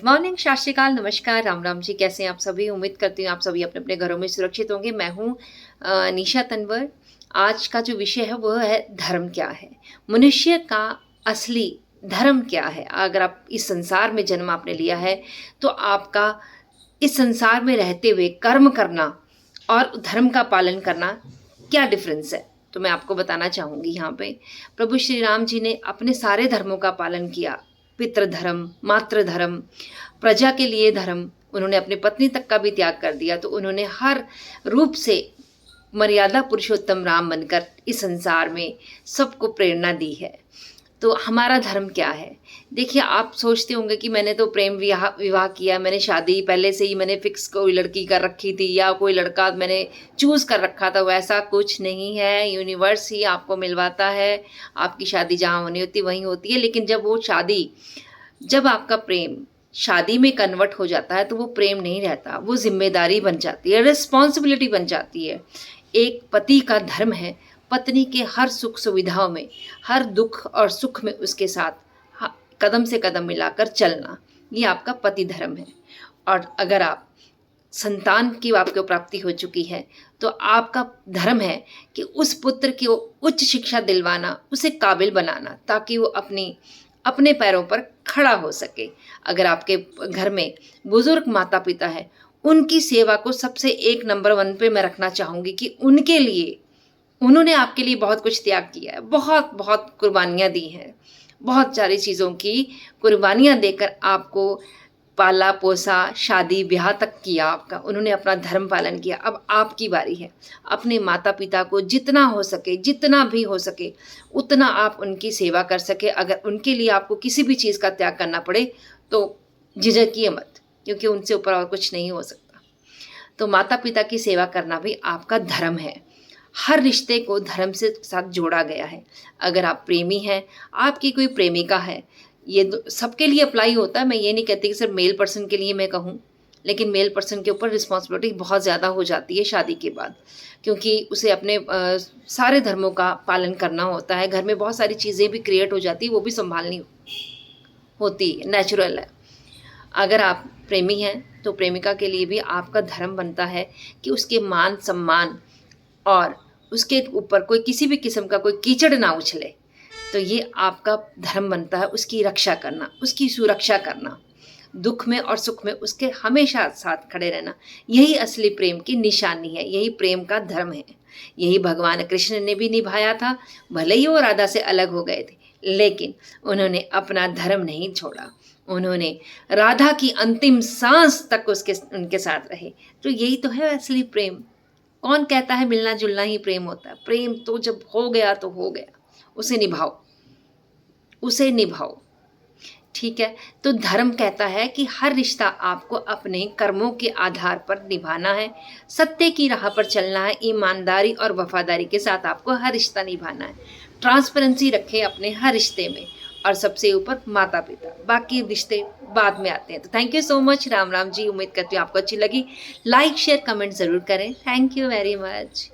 Morning, सत श्री अकाल, नमस्कार, राम राम जी। कैसे हैं आप सभी? उम्मीद करती हूँ आप सभी अपने अपने घरों में सुरक्षित होंगे। मैं हूँ निशा तंवर। आज का जो विषय है वह है धर्म क्या है, मनुष्य का असली धर्म क्या है। अगर आप इस संसार में जन्म आपने लिया है तो आपका इस संसार में रहते हुए कर्म करना और धर्म का पालन करना क्या डिफरेंस है, तो मैं आपको बताना चाहूँगी। यहाँ पे प्रभु श्री राम जी ने अपने सारे धर्मों का पालन किया। पितृ धर्म, मातृ धर्म, प्रजा के लिए धर्म, उन्होंने अपनी पत्नी तक का भी त्याग कर दिया। तो उन्होंने हर रूप से मर्यादा पुरुषोत्तम राम बनकर इस संसार में सबको प्रेरणा दी है। तो हमारा धर्म क्या है? देखिए, आप सोचते होंगे कि मैंने तो प्रेम विवाह किया, मैंने शादी पहले से ही मैंने फिक्स कोई लड़की कर रखी थी या कोई लड़का मैंने चूज़ कर रखा था। वैसा कुछ नहीं है। यूनिवर्स ही आपको मिलवाता है। आपकी शादी जहाँ होनी होती वहीं होती है। लेकिन जब आपका प्रेम शादी में कन्वर्ट हो जाता है तो वो प्रेम नहीं रहता, वो जिम्मेदारी बन जाती है, रिस्पॉन्सिबिलिटी बन जाती है। एक पति का धर्म है पत्नी के हर सुख सुविधाओं में, हर दुख और सुख में उसके साथ कदम से कदम मिलाकर चलना। ये आपका पति धर्म है। और अगर आप संतान की आपको प्राप्ति हो चुकी है तो आपका धर्म है कि उस पुत्र की उच्च शिक्षा दिलवाना, उसे काबिल बनाना, ताकि वो अपने पैरों पर खड़ा हो सके। अगर आपके घर में बुजुर्ग माता पिता है, उनकी सेवा को सबसे एक नंबर 1 पे मैं रखना चाहूँगी कि उनके लिए उन्होंने आपके लिए बहुत कुछ त्याग किया है, बहुत बहुत कुर्बानियाँ दी हैं, बहुत सारी चीज़ों की कुर्बानियाँ देकर आपको पाला पोसा, शादी ब्याह तक किया आपका। उन्होंने अपना धर्म पालन किया। अब आपकी बारी है। अपने माता पिता को जितना हो सके, जितना भी हो सके उतना आप उनकी सेवा कर सके। अगर उनके लिए आपको किसी भी चीज़ का त्याग करना पड़े तो झिझकिए मत, क्योंकि उनसे ऊपर और कुछ नहीं हो सकता। तो माता पिता की सेवा करना भी आपका धर्म है। हर रिश्ते को धर्म से साथ जोड़ा गया है। अगर आप प्रेमी हैं, आपकी कोई प्रेमिका है, ये सबके लिए अप्लाई होता है। मैं ये नहीं कहती कि सिर्फ मेल पर्सन के लिए मैं कहूँ, लेकिन मेल पर्सन के ऊपर रिस्पॉन्सिबिलिटी बहुत ज़्यादा हो जाती है शादी के बाद, क्योंकि उसे अपने सारे धर्मों का पालन करना होता है। घर में बहुत सारी चीज़ें भी क्रिएट हो जाती है, वो भी संभालनी होती है, नेचुरल है। अगर आप प्रेमी हैं तो प्रेमिका के लिए भी आपका धर्म बनता है कि उसके मान सम्मान और उसके ऊपर कोई किसी भी किस्म का कोई कीचड़ ना उछले। तो ये आपका धर्म बनता है, उसकी रक्षा करना, उसकी सुरक्षा करना, दुख में और सुख में उसके हमेशा साथ खड़े रहना। यही असली प्रेम की निशानी है, यही प्रेम का धर्म है। यही भगवान कृष्ण ने भी निभाया था। भले ही वो राधा से अलग हो गए थे, लेकिन उन्होंने अपना धर्म नहीं छोड़ा। उन्होंने राधा की अंतिम सांस तक उनके साथ रहे। तो यही तो है असली प्रेम। कौन कहता है मिलना जुलना ही प्रेम होता है? प्रेम तो जब हो गया तो हो गया, उसे निभाओ। ठीक है। तो धर्म कहता है कि हर रिश्ता आपको अपने कर्मों के आधार पर निभाना है, सत्य की राह पर चलना है, ईमानदारी और वफादारी के साथ आपको हर रिश्ता निभाना है। ट्रांसपेरेंसी रखें अपने हर रिश्ते में, और सबसे ऊपर माता पिता, बाकी रिश्ते बाद में आते हैं। तो thank you so much. Ram Ram ji. उम्मीद करती हूँ आपको अच्छी लगी। लाइक शेयर कमेंट ज़रूर करें। Thank you very much.